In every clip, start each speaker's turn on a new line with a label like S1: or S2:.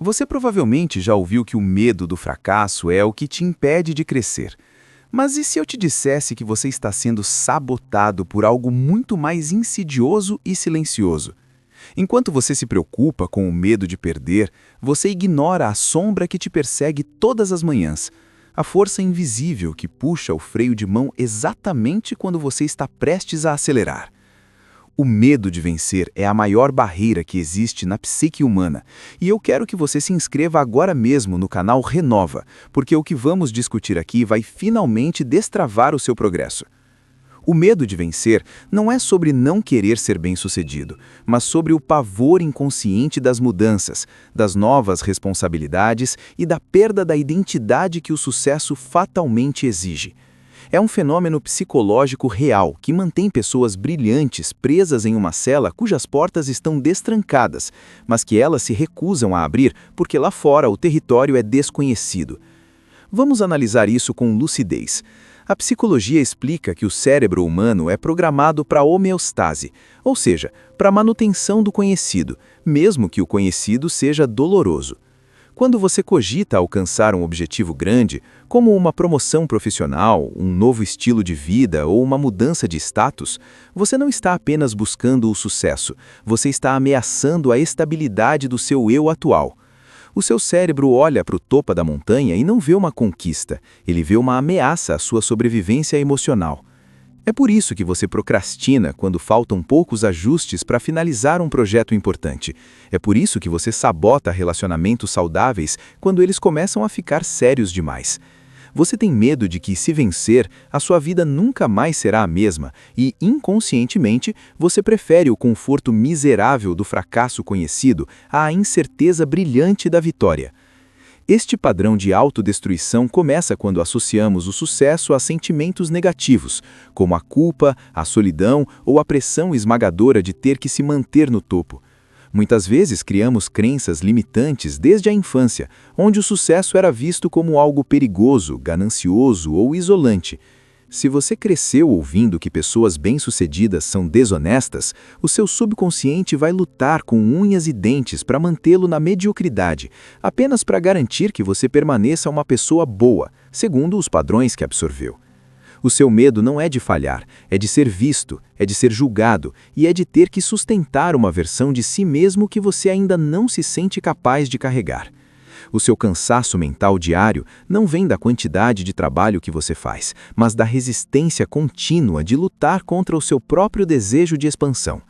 S1: Você provavelmente já ouviu que o medo do fracasso é o que te impede de crescer. Mas e se eu te dissesse que você está sendo sabotado por algo muito mais insidioso e silencioso? Enquanto você se preocupa com o medo de perder, você ignora a sombra que te persegue todas as manhãs. A força invisível que puxa o freio de mão exatamente quando você está prestes a acelerar. O medo de vencer é a maior barreira que existe na psique humana, e eu quero que você se inscreva agora mesmo no canal Renova, porque o que vamos discutir aqui vai finalmente destravar o seu progresso. O medo de vencer não é sobre não querer ser bem-sucedido, mas sobre o pavor inconsciente das mudanças, das novas responsabilidades e da perda da identidade que o sucesso fatalmente exige. É um fenômeno psicológico real que mantém pessoas brilhantes presas em uma cela cujas portas estão destrancadas, mas que elas se recusam a abrir porque lá fora o território é desconhecido. Vamos analisar isso com lucidez. A psicologia explica que o cérebro humano é programado para homeostase, ou seja, para a manutenção do conhecido, mesmo que o conhecido seja doloroso. Quando você cogita alcançar um objetivo grande, como uma promoção profissional, um novo estilo de vida ou uma mudança de status, você não está apenas buscando o sucesso, você está ameaçando a estabilidade do seu eu atual. O seu cérebro olha para o topo da montanha e não vê uma conquista, ele vê uma ameaça à sua sobrevivência emocional. É por isso que você procrastina quando faltam poucos ajustes para finalizar um projeto importante. É por isso que você sabota relacionamentos saudáveis quando eles começam a ficar sérios demais. Você tem medo de que, se vencer, a sua vida nunca mais será a mesma e, inconscientemente, você prefere o conforto miserável do fracasso conhecido à incerteza brilhante da vitória. Este padrão de autodestruição começa quando associamos o sucesso a sentimentos negativos, como a culpa, a solidão ou a pressão esmagadora de ter que se manter no topo. Muitas vezes criamos crenças limitantes desde a infância, onde o sucesso era visto como algo perigoso, ganancioso ou isolante. Se você cresceu ouvindo que pessoas bem-sucedidas são desonestas, o seu subconsciente vai lutar com unhas e dentes para mantê-lo na mediocridade, apenas para garantir que você permaneça uma pessoa boa, segundo os padrões que absorveu. O seu medo não é de falhar, é de ser visto, é de ser julgado e é de ter que sustentar uma versão de si mesmo que você ainda não se sente capaz de carregar. O seu cansaço mental diário não vem da quantidade de trabalho que você faz, mas da resistência contínua de lutar contra o seu próprio desejo de expansão.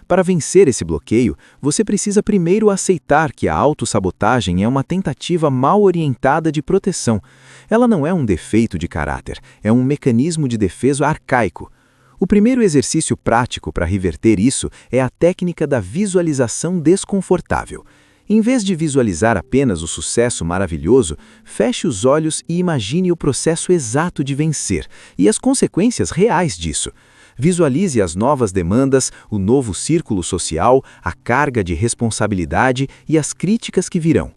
S1: Para vencer esse bloqueio, você precisa primeiro aceitar que a autossabotagem é uma tentativa mal orientada de proteção. Ela não é um defeito de caráter, é um mecanismo de defesa arcaico. O primeiro exercício prático para reverter isso é a técnica da visualização desconfortável. Em vez de visualizar apenas o sucesso maravilhoso, feche os olhos e imagine o processo exato de vencer e as consequências reais disso. Visualize as novas demandas, o novo círculo social, a carga de responsabilidade e as críticas que virão.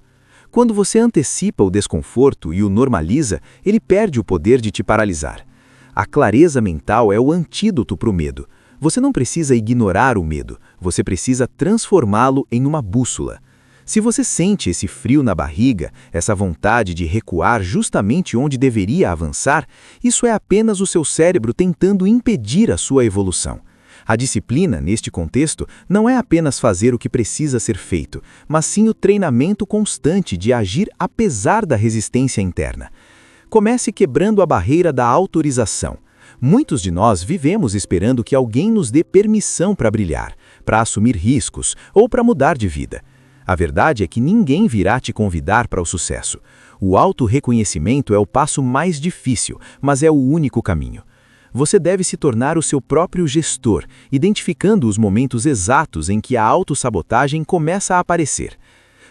S1: Quando você antecipa o desconforto e o normaliza, ele perde o poder de te paralisar. A clareza mental é o antídoto para o medo. Você não precisa ignorar o medo, você precisa transformá-lo em uma bússola. Se você sente esse frio na barriga, essa vontade de recuar justamente onde deveria avançar, isso é apenas o seu cérebro tentando impedir a sua evolução. A disciplina, neste contexto, não é apenas fazer o que precisa ser feito, mas sim o treinamento constante de agir apesar da resistência interna. Comece quebrando a barreira da autorização. Muitos de nós vivemos esperando que alguém nos dê permissão para brilhar, para assumir riscos ou para mudar de vida. A verdade é que ninguém virá te convidar para o sucesso. O autorreconhecimento é o passo mais difícil, mas é o único caminho. Você deve se tornar o seu próprio gestor, identificando os momentos exatos em que a autossabotagem começa a aparecer.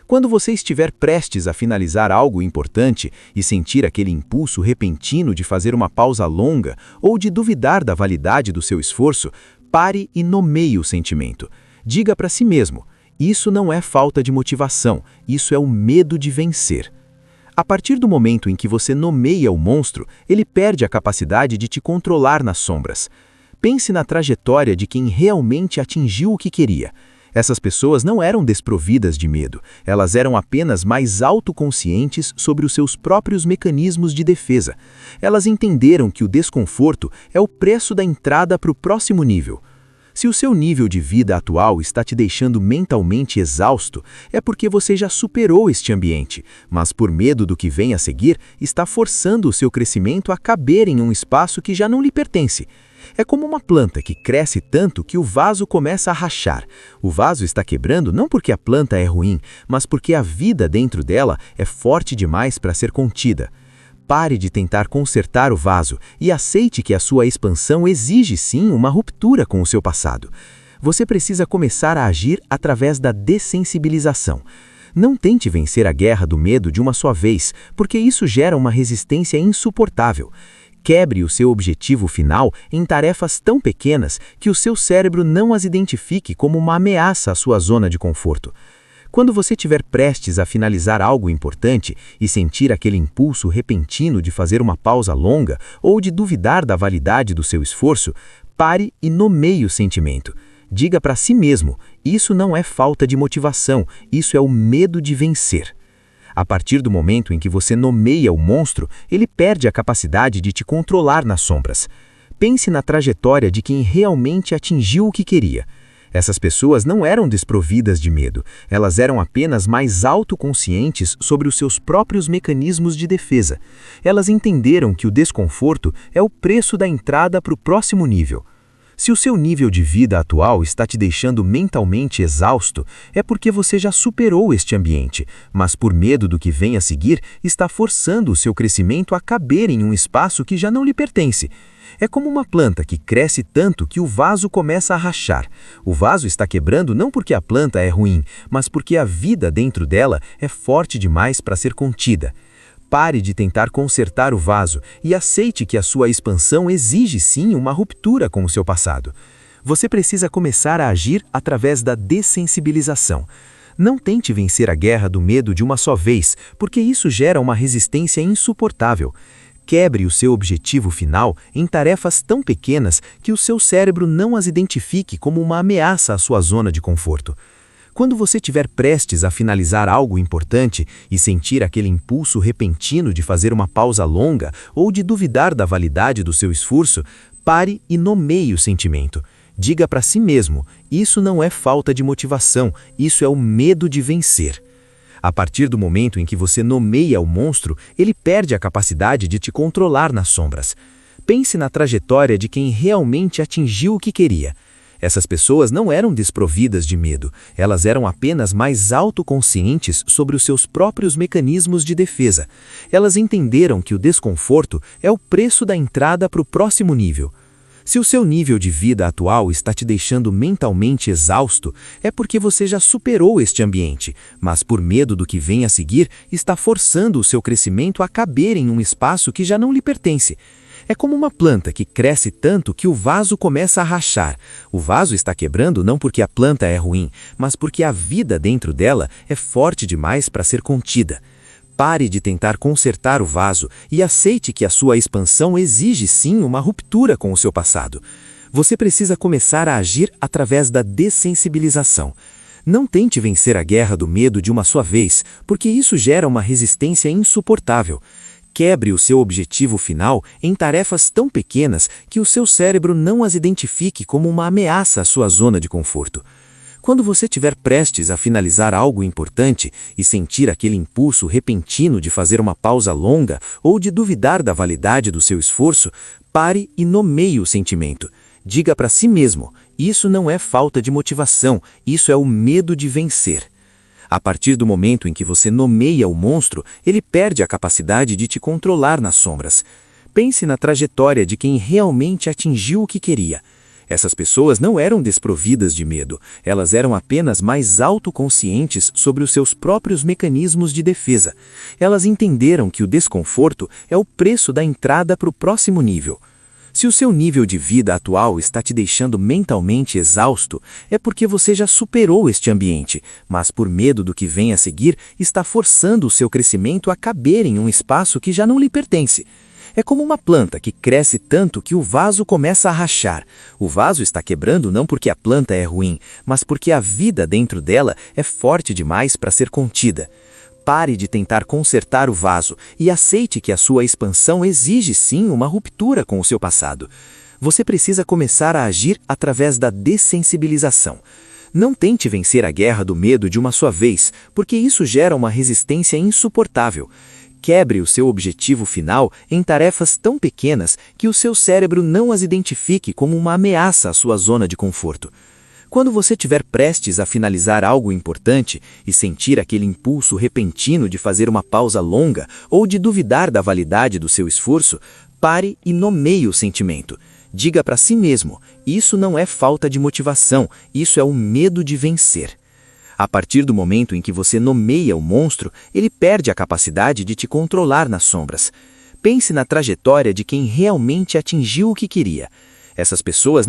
S1: Quando você estiver prestes a finalizar algo importante e sentir aquele impulso repentino de fazer uma pausa longa ou de duvidar da validade do seu esforço, pare e nomeie o sentimento. Diga para si mesmo: isso não é falta de motivação, isso é o medo de vencer. A partir do momento em que você nomeia o monstro, ele perde a capacidade de te controlar nas sombras. Pense na trajetória de quem realmente atingiu o que queria. Essas pessoas não eram desprovidas de medo, elas eram apenas mais autoconscientes sobre os seus próprios mecanismos de defesa. Elas entenderam que o desconforto é o preço da entrada para o próximo nível. Se o seu nível de vida atual está te deixando mentalmente exausto, é porque você já superou este ambiente, mas por medo do que vem a seguir, está forçando o seu crescimento a caber em um espaço que já não lhe pertence. É como uma planta que cresce tanto que o vaso começa a rachar. O vaso está quebrando não porque a planta é ruim, mas porque a vida dentro dela é forte demais para ser contida. Pare de tentar consertar o vaso e aceite que a sua expansão exige sim uma ruptura com o seu passado. Você precisa começar a agir através da dessensibilização. Não tente vencer a guerra do medo de uma só vez, porque isso gera uma resistência insuportável. Quebre o seu objetivo final em tarefas tão pequenas que o seu cérebro não as identifique como uma ameaça à sua zona de conforto. Quando você estiver prestes a finalizar algo importante e sentir aquele impulso repentino de fazer uma pausa longa ou de duvidar da validade do seu esforço, pare e nomeie o sentimento. Diga para si mesmo, isso não é falta de motivação, isso é o medo de vencer. A partir do momento em que você nomeia o monstro, ele perde a capacidade de te controlar nas sombras. Pense na trajetória de quem realmente atingiu o que queria. Essas pessoas não eram desprovidas de medo, elas eram apenas mais autoconscientes sobre os seus próprios mecanismos de defesa. Elas entenderam que o desconforto é o preço da entrada para o próximo nível. Se o seu nível de vida atual está te deixando mentalmente exausto, é porque você já superou este ambiente, mas por medo do que vem a seguir, está forçando o seu crescimento a caber em um espaço que já não lhe pertence. É como uma planta que cresce tanto que o vaso começa a rachar. O vaso está quebrando não porque a planta é ruim, mas porque a vida dentro dela é forte demais para ser contida. Pare de tentar consertar o vaso e aceite que a sua expansão exige sim uma ruptura com o seu passado. Você precisa começar a agir através da dessensibilização. Não tente vencer a guerra do medo de uma só vez, porque isso gera uma resistência insuportável. Quebre o seu objetivo final em tarefas tão pequenas que o seu cérebro não as identifique como uma ameaça à sua zona de conforto. Quando você estiver prestes a finalizar algo importante e sentir aquele impulso repentino de fazer uma pausa longa ou de duvidar da validade do seu esforço, pare e nomeie o sentimento. Diga para si mesmo, isso não é falta de motivação, isso é o medo de vencer. A partir do momento em que você nomeia o monstro, ele perde a capacidade de te controlar nas sombras. Pense na trajetória de quem realmente atingiu o que queria. Essas pessoas não eram desprovidas de medo, elas eram apenas mais autoconscientes sobre os seus próprios mecanismos de defesa. Elas entenderam que o desconforto é o preço da entrada para o próximo nível. Se o seu nível de vida atual está te deixando mentalmente exausto, é porque você já superou este ambiente, mas por medo do que vem a seguir, está forçando o seu crescimento a caber em um espaço que já não lhe pertence. É como uma planta que cresce tanto que o vaso começa a rachar. O vaso está quebrando não porque a planta é ruim, mas porque a vida dentro dela é forte demais para ser contida. Pare de tentar consertar o vaso e aceite que a sua expansão exige sim uma ruptura com o seu passado. Você precisa começar a agir através da dessensibilização. Não tente vencer a guerra do medo de uma só vez, porque isso gera uma resistência insuportável. Quebre o seu objetivo final em tarefas tão pequenas que o seu cérebro não as identifique como uma ameaça à sua zona de conforto. Quando você estiver prestes a finalizar algo importante e sentir aquele impulso repentino de fazer uma pausa longa ou de duvidar da validade do seu esforço, pare e nomeie o sentimento. Diga para si mesmo, isso não é falta de motivação, isso é o medo de vencer. A partir do momento em que você nomeia o monstro, ele perde a capacidade de te controlar nas sombras. Pense na trajetória de quem realmente atingiu o que queria. Essas pessoas não eram desprovidas de medo, elas eram apenas mais autoconscientes sobre os seus próprios mecanismos de defesa. Elas entenderam que o desconforto é o preço da entrada para o próximo nível. Se o seu nível de vida atual está te deixando mentalmente exausto, é porque você já superou este ambiente, mas por medo do que vem a seguir, está forçando o seu crescimento a caber em um espaço que já não lhe pertence.
S2: É como uma planta que cresce tanto que o vaso começa a rachar. O vaso está quebrando não porque a planta é ruim, mas porque a vida dentro dela é forte demais para ser contida. Pare de tentar consertar o vaso e aceite que a sua expansão exige sim uma ruptura com o seu passado. Você precisa começar a agir através da dessensibilização. Não tente vencer a guerra do medo de uma só vez, porque isso gera uma resistência insuportável. Quebre o seu objetivo final em tarefas tão pequenas que o seu cérebro não as identifique como uma ameaça à sua zona de conforto. Quando você estiver prestes a finalizar algo importante e sentir aquele impulso repentino de fazer uma pausa longa ou de duvidar da validade do seu esforço, pare e nomeie o sentimento. Diga para si mesmo, isso não é falta de motivação, isso é o medo de vencer. A partir do momento em que você nomeia o monstro, ele perde a capacidade de te controlar nas sombras. Pense na trajetória de quem realmente atingiu o que queria. Essas pessoas